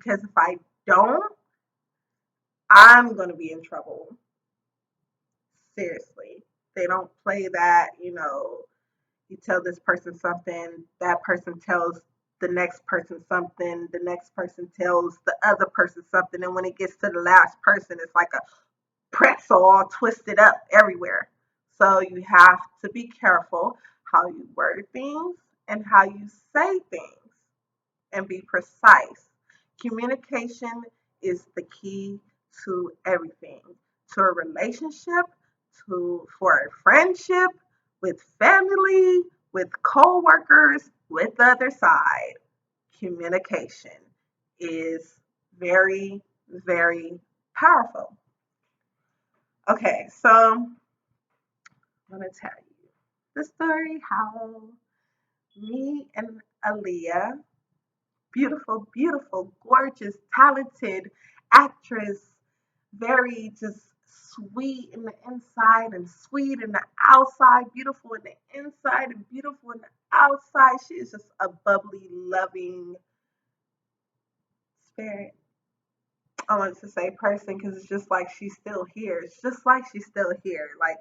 because if I don't, I'm going to be in trouble. Seriously. They don't play that, you tell this person something, that person tells the next person something, the next person tells the other person something, and when it gets to the last person, it's like a pretzel all twisted up everywhere. So you have to be careful how you word things and how you say things and be precise. Communication is the key to everything, to a relationship, to for a friendship, with family, with co-workers, with the other side. Communication is very, very powerful. Okay, so I'm gonna tell you the story how me and Aaliyah, beautiful, beautiful, gorgeous, talented actress, very just sweet in the inside and sweet in the outside, beautiful in the inside and beautiful in the outside. She is just a bubbly, loving spirit. I wanted to say person because it's just like she's still here. It's just like she's still here. Like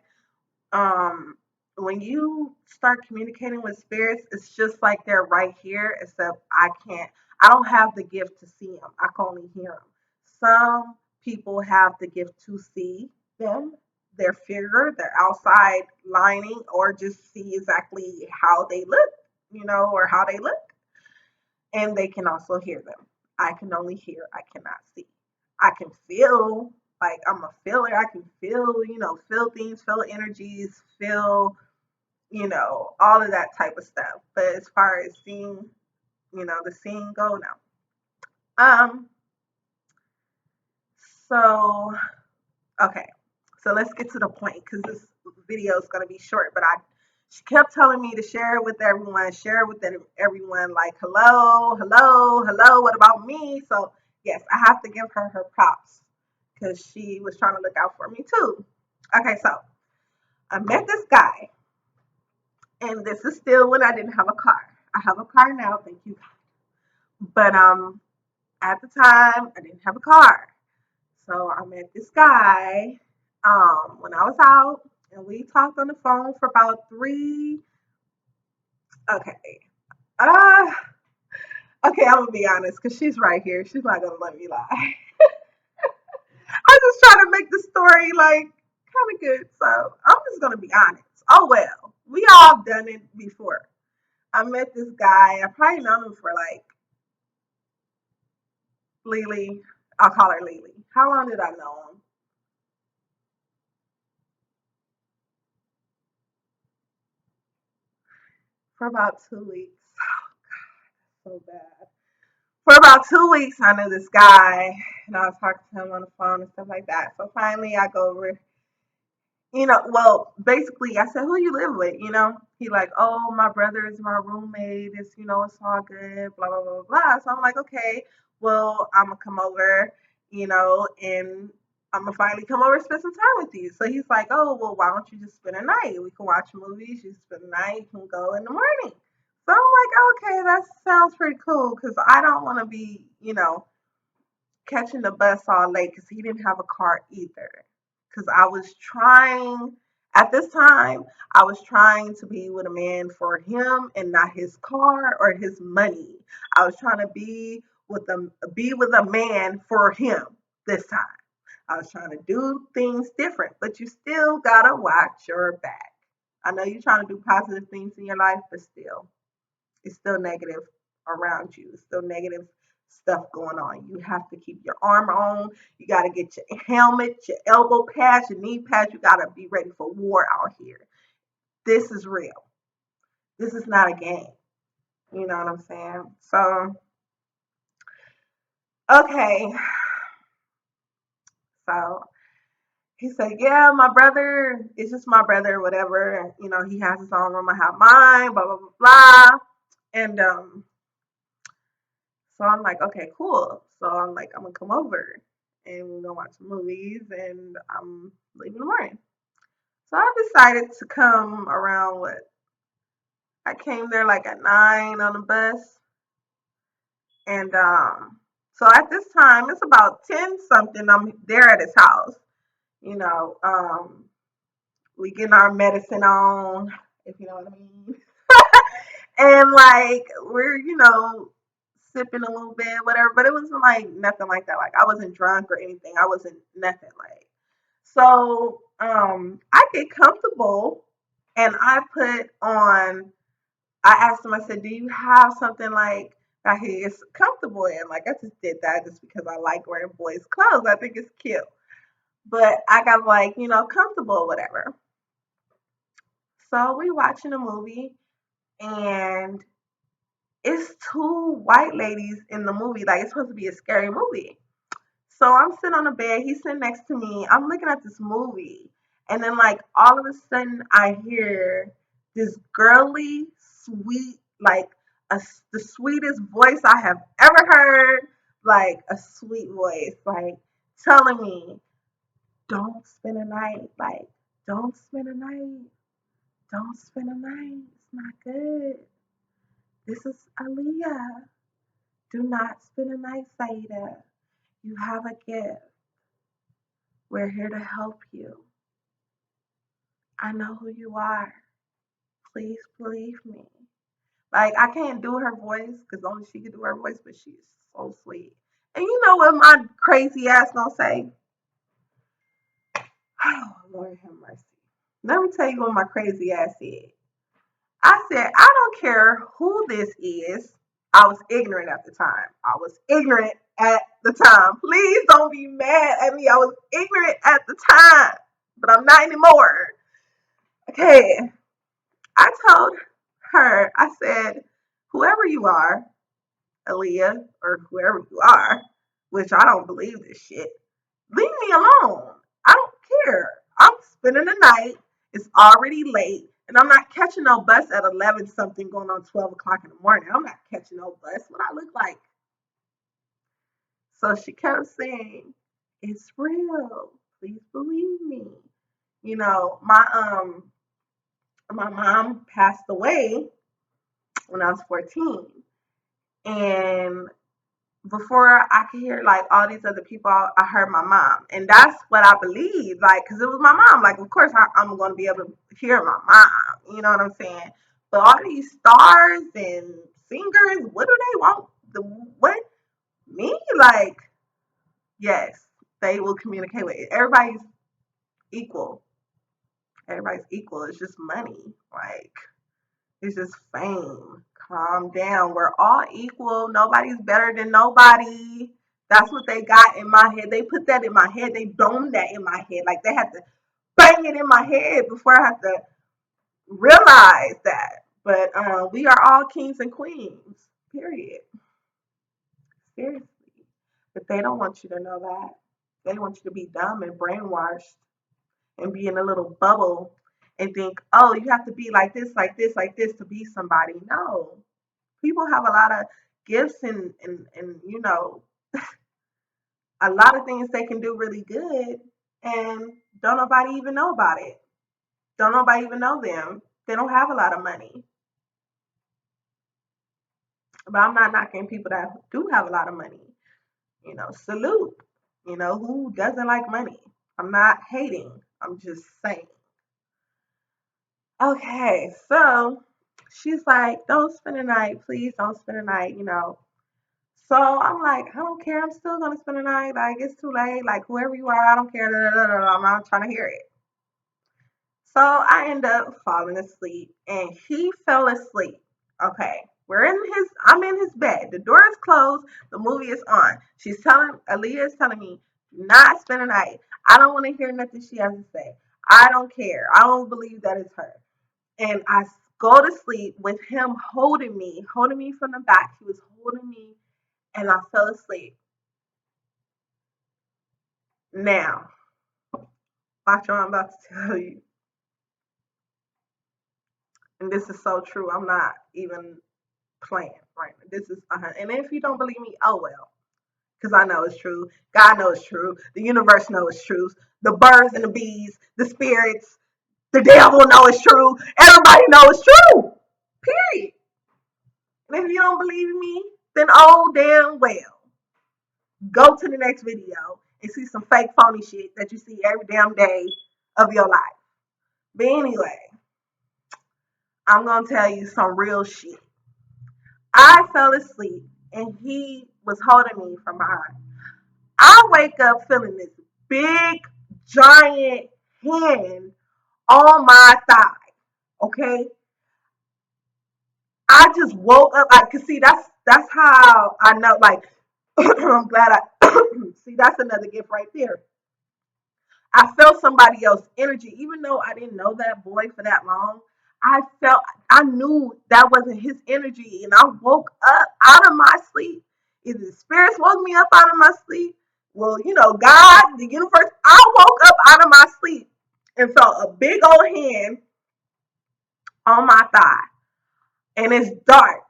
when you start communicating with spirits, it's just like they're right here, except I don't have the gift to see them. I can only hear them. Some people have the gift to see them, their figure, their outside lining, or just see exactly how they look, or how they look. And they can also hear them. I can only hear, I cannot see. I can feel, like I'm a feeler. I can feel, feel things, feel energies, feel, all of that type of stuff. But as far as seeing, the seeing go now. Um, so okay. So let's get to the point because this video is gonna be short, but she kept telling me to share it with everyone, share it with everyone, like hello, hello, hello, what about me? So yes, I have to give her props because she was trying to look out for me too. Okay, so I met this guy, and this is still when I didn't have a car. I have a car now, thank you. But at the time, I didn't have a car. So I met this guy when I was out, and we talked on the phone for about three. Okay. Uh, okay, I'm gonna be honest, because she's right here. She's not gonna let me lie. I'm just trying to make the story like kind of good. So I'm just gonna be honest. Oh well, we all done it before. I met this guy. I probably known him for like Lily. I'll call her Lily. How long did I know him? For about 2 weeks. So bad. For about 2 weeks, I knew this guy, and I was talking to him on the phone and stuff like that. So finally, I go over, well, basically, I said, "Who you live with?" He like, "Oh, my brother is my roommate. It's all good." Blah blah blah blah. So I'm like, "Okay, well, I'm gonna come over, and I'm gonna finally come over and spend some time with you." So he's like, "Oh, well, why don't you just spend a night? We can watch movies. You spend the night. You can go in the morning." So I'm like, "Okay, that sounds pretty cool," because I don't want to be, catching the bus all late because he didn't have a car either. Because at this time, I was trying to be with a man for him and not his car or his money. I was trying to be with a man for him this time. I was trying to do things different, but you still gotta watch your back. I know you're trying to do positive things in your life, but still, it's still negative around you. It's still negative stuff going on. You have to keep your armor on. You got to get your helmet, your elbow pads, your knee pads. You got to be ready for war out here. This is real. This is not a game. You know what I'm saying? So, okay. So he said, "Yeah, my brother, it's just my brother, whatever. He has his own room. I have mine, blah, blah, blah, blah." And so I'm like, okay, cool. So I'm like, I'm gonna come over and we're gonna watch movies and I'm leaving in the morning. So I decided to come around I came there like at 9 on the bus and So at this time, it's about 10 something. I'm there at his house. You know, we getting our medicine on, if you know what I mean. And like we're, sipping a little bit, whatever. But it wasn't like nothing like that. Like I wasn't drunk or anything. I wasn't nothing like. So I get comfortable and I put on. I asked him. I said, "Do you have something like that he is comfortable in?" Like I just did that just because I like wearing boys' clothes. I think it's cute. But I got like comfortable, whatever. So we watching a movie and it's two white ladies in the movie. Like it's supposed to be a scary movie. So I'm sitting on the bed, he's sitting next to me. I'm looking at this movie. And then like all of a sudden I hear this girly, sweet, like the sweetest voice I have ever heard. Like a sweet voice, like telling me, don't spend a night. Like, don't spend a night. Don't spend a night. It's not good. This is Aaliyah. Do not spend a night, Saida. You have a gift. We're here to help you. I know who you are. Please believe me. Like, I can't do her voice because only she can do her voice, but she's so sweet. And you know what my crazy ass gonna say? Oh, Lord have mercy. Let me tell you what my crazy ass said. I said, I don't care who this is. I was ignorant at the time. I was ignorant at the time. Please don't be mad at me. I was ignorant at the time, but I'm not anymore. Okay. I told her, I said, whoever you are, Aaliyah, or whoever you are, which I don't believe this shit, leave me alone. I don't care. I'm spending the night. It's already late. And I'm not catching no bus at 11 something going on 12 o'clock in the morning. I'm not catching no bus. What I look like. So she kept saying, it's real. Please believe me. You know, my mom passed away when I was 14. And before I could hear like all these other people, I heard my mom, and that's what I believe. Like, cause it was my mom. Like, of course, I'm going to be able to hear my mom. You know what I'm saying? But all these stars and singers, what do they want? The what? Me? Like, yes, they will communicate with it. Everybody's equal. Everybody's equal. It's just money. Like, it's just fame. Calm down. We're all equal. Nobody's better than nobody. That's what they got in my head. They put that in my head. They domed that in my head. Like they had to bang it in my head before I had to realize that. But we are all kings and queens. Period. Seriously. But they don't want you to know that. They want you to be dumb and brainwashed and be in a little bubble and think, oh, you have to be like this, like this, like this to be somebody. No, people have a lot of gifts and a lot of things they can do really good and don't nobody even know about it. Don't nobody even know them. They don't have a lot of money. But I'm not knocking people that do have a lot of money. Salute. Who doesn't like money? I'm not hating. I'm just saying. Okay, so she's like, don't spend the night, please don't spend the night. So I'm like, I don't care. I'm still gonna spend the night. Like it's too late. Like whoever you are, I don't care. Da, da, da, da. I'm not trying to hear it. So I end up falling asleep, and he fell asleep. Okay, I'm in his bed. The door is closed. The movie is on. Aaliyah is telling me, do not spend the night. I don't want to hear nothing she has to say. I don't care. I don't believe that it's her. And I go to sleep with him holding me from the back. He was holding me, and I fell asleep. Now, watch what I'm about to tell you. And this is so true. I'm not even playing right now. This is, and if you don't believe me, oh well. Because I know it's true. God knows it's true. The universe knows it's true. The birds and the bees, the spirits, the devil know it's true. Everybody knows it's true. Period. And if you don't believe me, then oh damn well. Go to the next video and see some fake phony shit that you see every damn day of your life. But anyway, I'm gonna tell you some real shit. I fell asleep and he was holding me from behind. I wake up feeling this big giant hand on my thigh. Okay, I just woke up. I could see that's how I know. Like I'm glad I see. That's another gift right there. I felt somebody else's energy, even though I didn't know that boy for that long. I knew that wasn't his energy, and I woke up out of my sleep. Either the spirits woke me up out of my sleep. Well, God, the universe. I woke up out of my sleep and felt a big old hand on my thigh, and it's dark,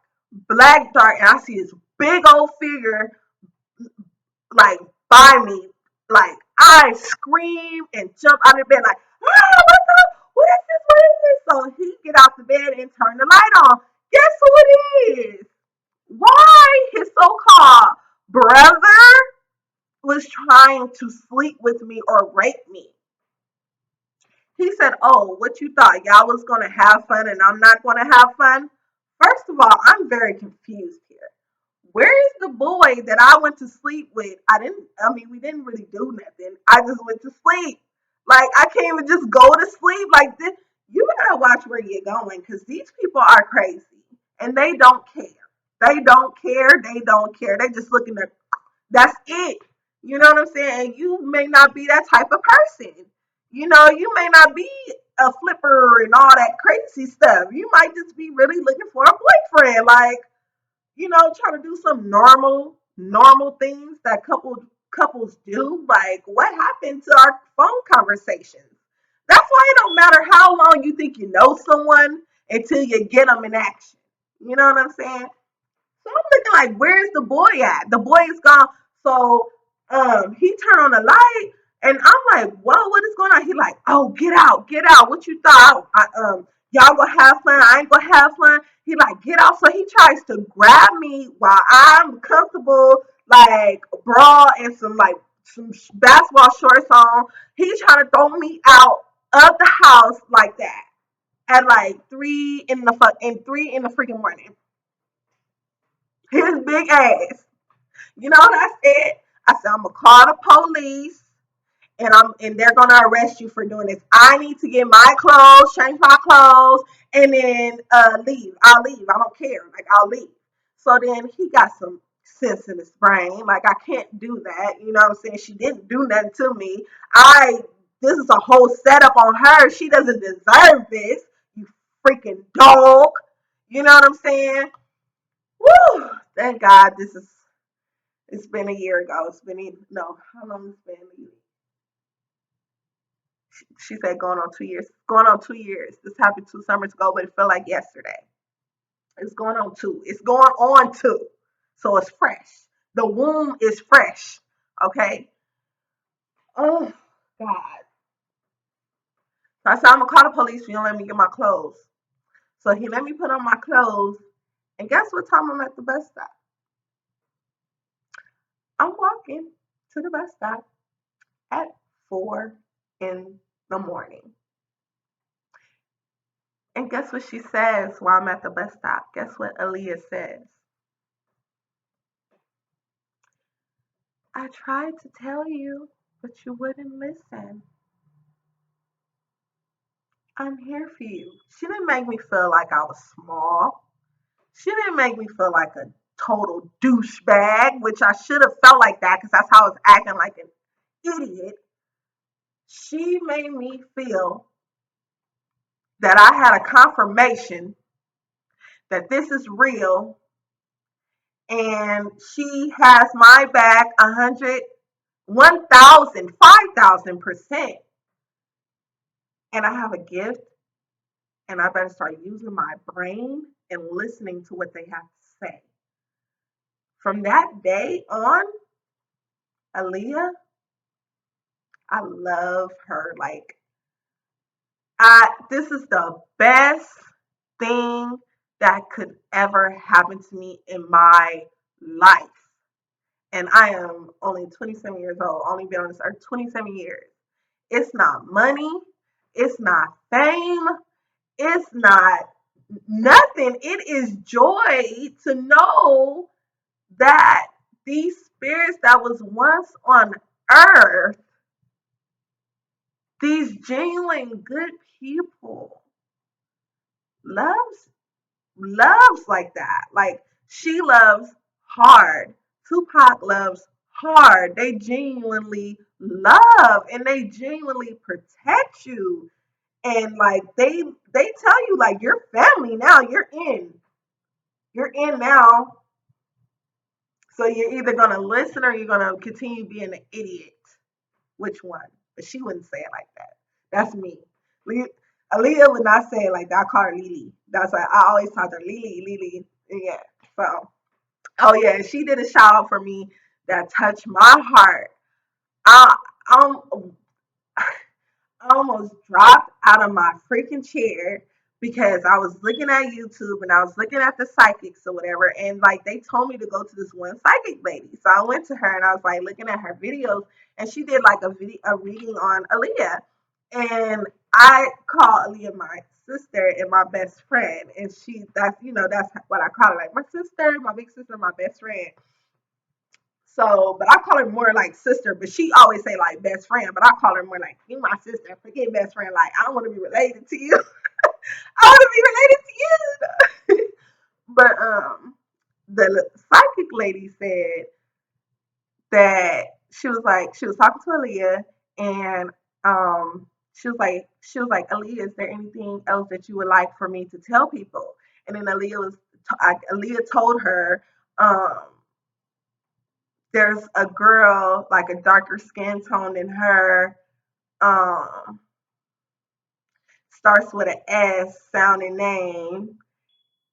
black dark, and I see this big old figure like by me. Like I scream and jump out of bed like, ah, what the, what is this? What is this? So he get out the bed and turn the light on. Guess who it is? Why his so-called brother was trying to sleep with me or rape me. He said, oh, what you thought? Y'all was gonna have fun and I'm not gonna have fun? First of all, I'm very confused here. Where is the boy that I went to sleep with? We didn't really do nothing. I just went to sleep. Like, I can't even just go to sleep like this. You gotta watch where you're going because these people are crazy and they don't care. They don't care. They don't care. They just looking at, that's it. You know what I'm saying? And you may not be that type of person. You may not be a flipper and all that crazy stuff. You might just be really looking for a boyfriend. Like, trying to do some normal things that couples do. Like, what happened to our phone conversations? That's why it don't matter how long you think you know someone until you get them in action. You know what I'm saying? So I'm looking like, where's the boy at? The boy is gone. So he turned on the light, and I'm like, whoa, what is going on? He like, oh, get out. What you thought? Y'all gonna have fun? I ain't gonna have fun. He like, get out. So he tries to grab me while I'm comfortable, like bra and some basketball shorts on. He's trying to throw me out of the house like that at like 3 in the freaking morning. His big ass. You know what I said? I said, I'm gonna call the police and they're gonna arrest you for doing this. I need to get my clothes, change my clothes, and then leave. I'll leave. I don't care. Like I'll leave. So then he got some sense in his brain. Like I can't do that. You know what I'm saying? She didn't do nothing to me. I This is a whole setup on her. She doesn't deserve this. You freaking dog. You know what I'm saying? Woo! Thank God it's been a year ago. It's been, no, how long it's been? She said going on 2 years. Going on 2 years. This happened 2 summers ago, but it felt like yesterday. It's going on two. It's going on two. So it's fresh. The womb is fresh. Okay. Oh God. So I said I'm gonna call the police for you let me get my clothes. So he let me put on my clothes. And guess what time I'm at the bus stop? I'm walking to the bus stop at 4 in the morning. And guess what she says while I'm at the bus stop? Guess what Aaliyah says? I tried to tell you, but you wouldn't listen. I'm here for you. She didn't make me feel like I was small. She didn't make me feel like a total douchebag, which I should have felt like that because that's how I was acting like an idiot. She made me feel that I had a confirmation that this is real and she has my back 100, 1,000, 5,000%. And I have a gift and I better start using my brain and listening to what they have to say. From that day on, Aaliyah, I love her. Like, this is the best thing that could ever happen to me in my life. and I am only 27 years old, only been on this earth 27 years. It's not money, it's not fame, it's not nothing. It is joy to know that these spirits that was once on earth, these genuine good people, loves loves like that. Like she loves hard. Tupac loves hard. They genuinely love and they genuinely protect you. And like they tell you like you're family now. You're in. You're in now. So you're either gonna listen or you're gonna continue being an idiot. Which one? But she wouldn't say it like that. That's me. Aaliyah would not say it like that. I call her Lily. That's why I always talk to her Lily, Lily. Yeah. So, oh yeah, she did a shout out for me that touched my heart. I, I'm I almost dropped out of my freaking chair because I was looking at YouTube and I was looking at the psychics or whatever, and like they told me to go to this one psychic lady. So I went to her and I was like looking at her videos, and she did like a reading on Aaliyah, and I call Aaliyah my sister and my best friend, and that's what I call her, like my sister, my big sister, my best friend. So, but I call her more like sister, but she always say like best friend, but I call her more like you my sister. Forget best friend. Like I don't want to be related to you. I want to be related to you. But the psychic lady said that she was talking to Aaliyah and she was like Aaliyah, is there anything else that you would like for me to tell people? And then Aaliyah told her um there's a girl like a darker skin tone than her, um starts with an S sounding name,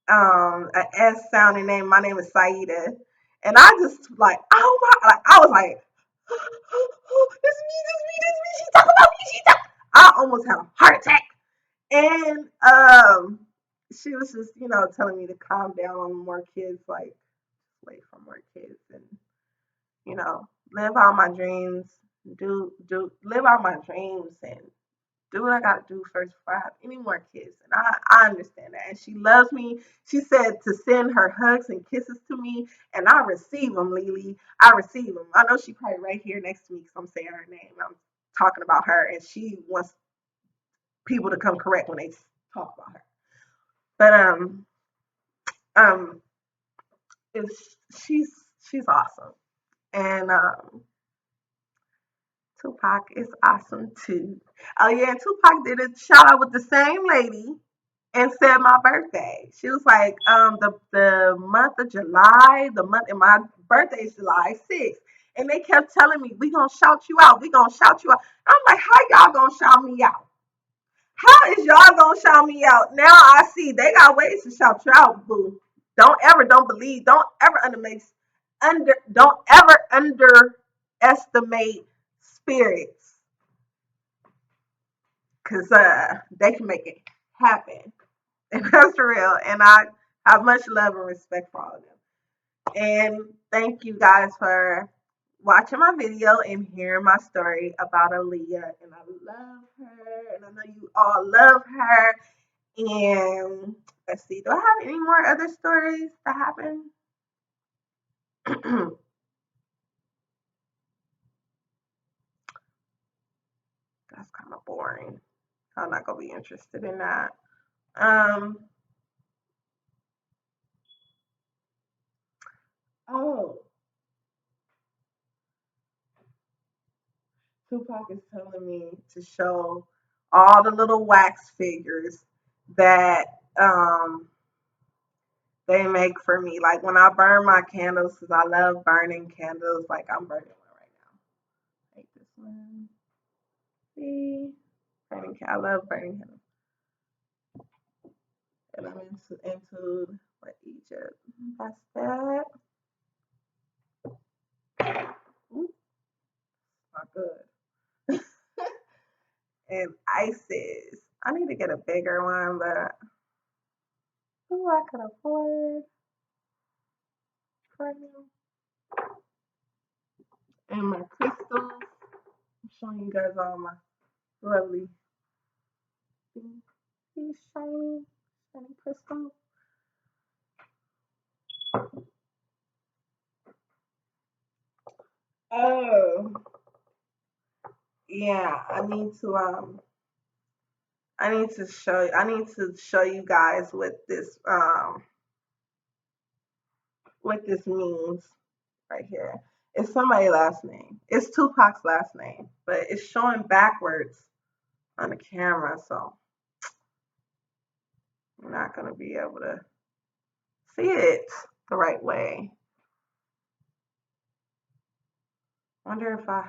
a S sounding name. My name is Saida, and I just like oh my, like I was like this me, this me, this me. She talking about me. She talking. I almost had a heart attack, and she was just telling me to calm down on more kids, like wait for more kids, and live out my dreams, do live out my dreams, and do what I gotta do first before I have any more kids. And I understand that. And she loves me. She said to send her hugs and kisses to me, and I receive them, Lily. I receive them. I know she probably right here next to me because I'm saying her name. I'm talking about her, and she wants people to come correct when they talk about her. But um, it's she's awesome, and Tupac is awesome too. Oh yeah, and Tupac did a shout out with the same lady and said my birthday. She was like, the month of July, the month and my birthday is July 6th. And they kept telling me, we gonna shout you out, we gonna shout you out. I'm like, how y'all gonna shout me out? How is y'all gonna shout me out? Now I see they got ways to shout you out, boo. Don't believe, don't ever underestimate spirits, cause they can make it happen. And that's real. And I have much love and respect for all of them. And thank you guys for watching my video and hearing my story about Aaliyah. And I love her. And I know you all love her. And let's see, do I have any more other stories that happen? That's kind of boring. I'm not gonna be interested in that. Um. Oh, Tupac is telling me to show all the little wax figures that they make for me. Like when I burn my candles, because I love burning candles. Like I'm burning one right now. Take this one. See, I love burning candles, and I'm into what Egypt. That's that. Ooh, not good. And Isis. I need to get a bigger one, but who I could afford for now. and my crystals. I'm showing you guys all my lovely things. These shiny, shiny crystals. Oh, yeah. I need to show you guys what this means right here. It's somebody's last name. It's Tupac's last name, but it's showing backwards on the camera, so I'm not gonna be able to see it the right way. Wonder if I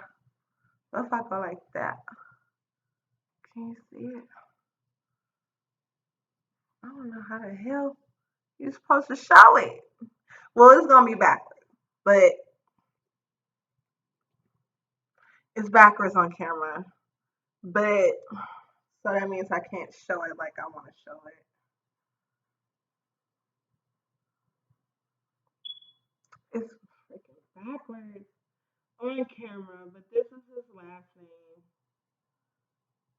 go like that. Can you see it? I don't know how the hell you're supposed to show it. Well, it's gonna be backwards, but it's backwards on camera. But so that means I can't show it like I want to show it. It's freaking backwards on camera, but this is his last name.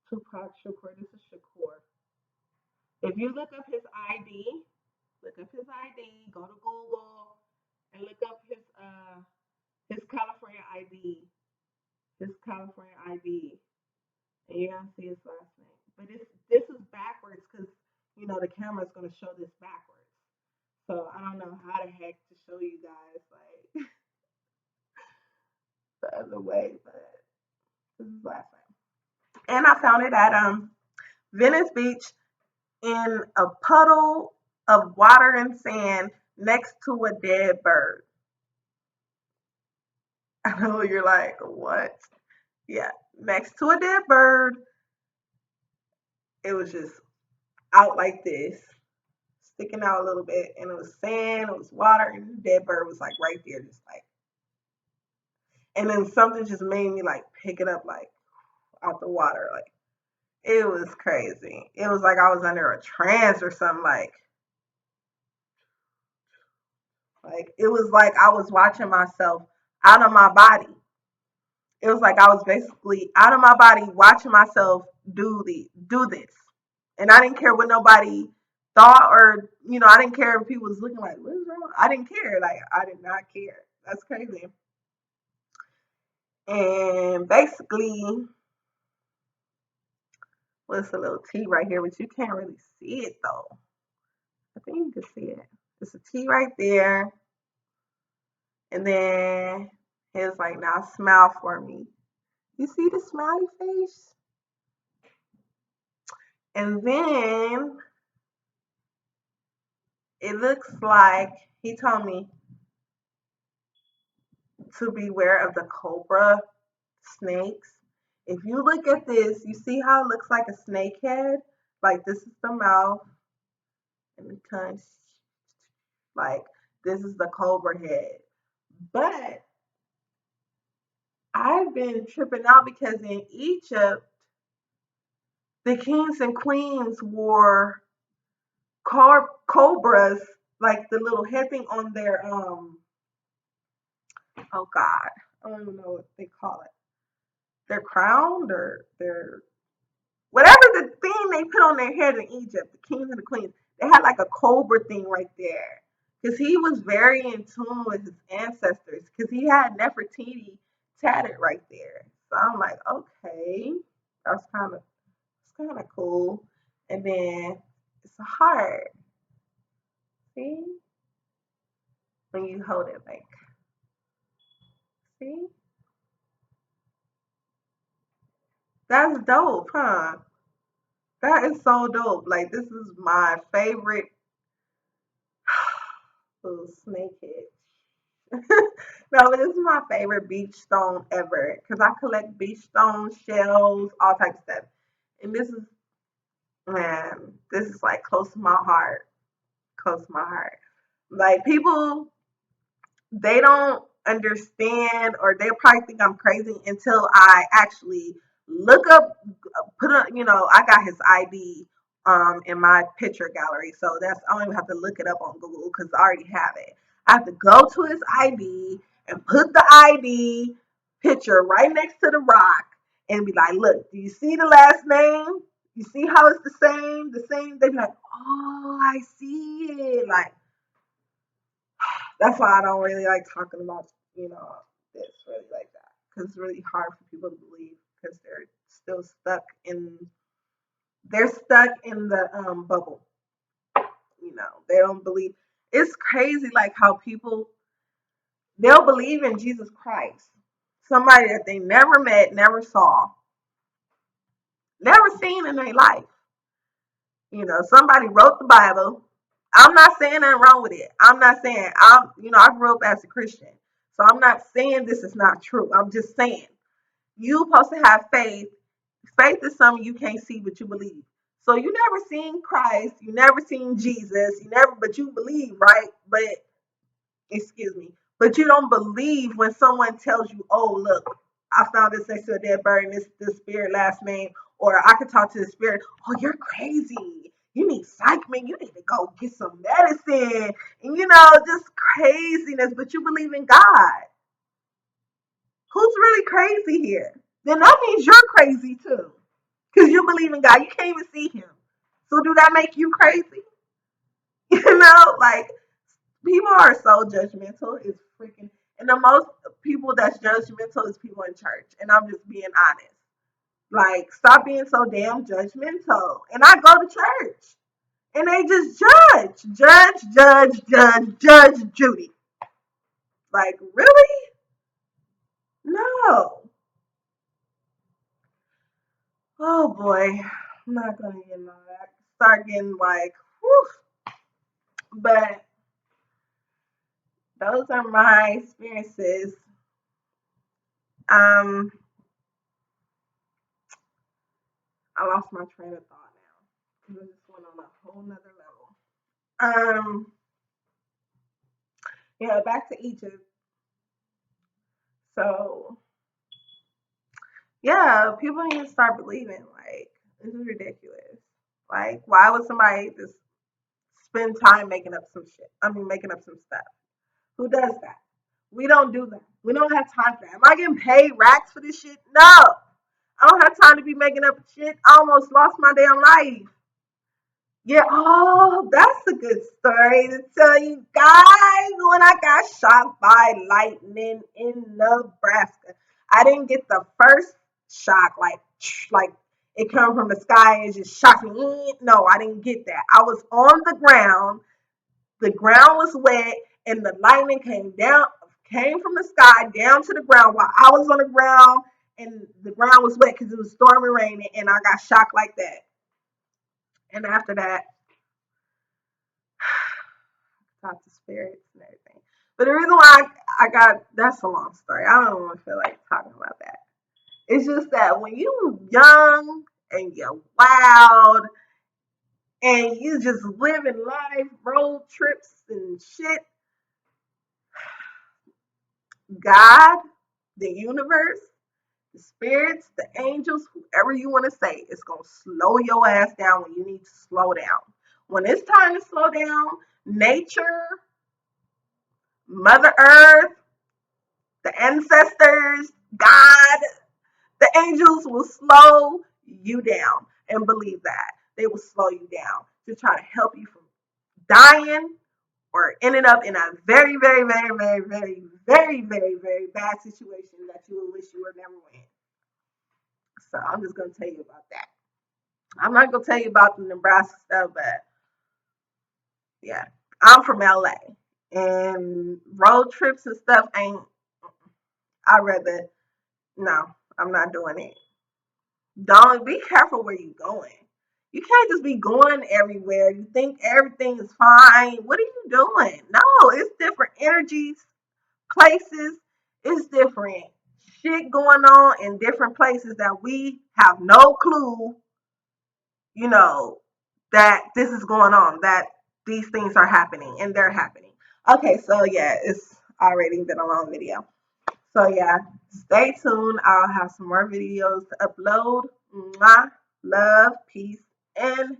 Tupac Shakur. This is Shakur. If you look up his ID, go to Google and look up his California ID. His California ID. And you're gonna see his last name. But this is backwards because the camera's gonna show this backwards. So I don't know how the heck to show you guys like the other way, but this is last name. And I found it at Venice Beach in a puddle of water and sand next to a dead bird. I know you're like, what? Yeah, next to a dead bird. It was just out like this, sticking out a little bit, and it was sand, it was water, and the dead bird was like right there, just like. And then something just made me like pick it up like out the water, like it was crazy. It was like I was under a trance or something, like it was like I was watching myself out of my body. It was like I was basically out of my body watching myself do this. And I didn't care what nobody thought or I didn't care if people was looking like, what is wrong? I didn't care. Like I did not care. That's crazy. And basically what's a little T right here, but you can't really see it though. I think you can see it. It's a T right there. And then it's like, now smile for me. You see the smiley face? And then it looks like he told me to beware of the cobra snakes. If you look at this, you see how it looks like a snake head? Like this is the mouth and the tongue. Like this is the cobra head. But I've been tripping out because in Egypt, the kings and queens wore cobras, like the little head thing on their oh God, I don't even know what they call it. Their crown or their whatever the thing they put on their head in Egypt, the kings and the queens, they had like a cobra thing right there. Because he was very in tune with his ancestors. Because he had Nefertiti tatted right there. So I'm like, okay, that's kind of cool. And then it's a heart. See, when you hold it, like, see, that's dope, huh? That is so dope. Like, this is my favorite little snakehead. No, this is my favorite beach stone ever because I collect beach stones, shells, all types of stuff. And this is, man, this is like close to my heart. Close to my heart. Like people, they don't understand or they probably think I'm crazy until I actually look up, put up, I got his ID in my picture gallery. So I don't even have to look it up on Google because I already have it. I have to go to his ID and put the ID. picture right next to the rock and be like, look, do you see the last name? You see how it's the same? The same? They be like, oh, I see it. Like, that's why I don't really like talking about, this really like that. Because it's really hard for people to believe because they're still stuck in the bubble. They don't believe. It's crazy like how people, they'll believe in Jesus Christ. Somebody that they never met, never saw, never seen in their life. Somebody wrote the Bible. I'm not saying nothing wrong with it. I'm not saying I grew up as a Christian. So I'm not saying this is not true. I'm just saying you supposed to have faith. Faith is something you can't see but you believe. So you never seen Christ, you never seen Jesus, but you believe, right? But excuse me, but you don't believe when someone tells you, oh, look, I found this next to a dead bird and this spirit last name, or I could talk to the spirit, oh, you're crazy. You need psych, man. You need to go get some medicine. And, just craziness, but you believe in God. Who's really crazy here? Then that means you're crazy too. Because you believe in God. You can't even see him. So do that make you crazy? Like people are so judgmental. It's freaking, and the most people that's judgmental is people in church. And I'm just being honest. Like, stop being so damn judgmental. And I go to church and they just judge Judy. Like, really? No. Oh boy. I'm not gonna get into that. Start getting like, whew. But those are my experiences. Um, I lost my train of thought now. I just went on a whole nother level. Yeah, back to Egypt. So yeah, people need to start believing. Like, this is ridiculous. Like, why would somebody just spend time making up some shit? I mean, making up some stuff. Who does that? We don't do that. We don't have time for that. Am I getting paid racks for this shit? No. I don't have time to be making up shit. I almost lost my damn life. Yeah, oh, that's a good story to tell you guys. When I got shocked by lightning in Nebraska, I didn't get the first shock, like it come from the sky and just shocked me. No, I didn't get that. I was on the ground. The ground was wet, and the lightning came from the sky down to the ground while I was on the ground, and the ground was wet because it was storming raining, and I got shocked like that. And after that, talk to spirits and everything. But the reason why I got that's a long story. I don't want to feel like talking about that. It's just that when you young and you're wild and you just living life, road trips and shit, God, the universe, the spirits, the angels, whoever you want to say, it's gonna slow your ass down when you need to slow down. When it's time to slow down, nature, Mother Earth, the ancestors, God, the angels will slow you down, and believe that. They will slow you down to try to help you from dying or ending up in a very, very, very, very, very, very, very, very bad situation that you will wish you were never in. So I'm just gonna tell you about that. I'm not gonna tell you about the Nebraska stuff, but yeah, I'm from LA, and road trips and stuff ain't. I rather no, I'm not doing it. Don't be careful where you going. You can't just be going everywhere. You think everything is fine. What are you doing? No, it's different energies, places. It's different shit going on in different places that we have no clue, you know, that this is going on, that these things are happening and they're happening. Okay, so yeah, it's already been a long video. So yeah, stay tuned. I'll have some more videos to upload. Mwah. Love, peace, and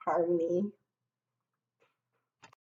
harmony.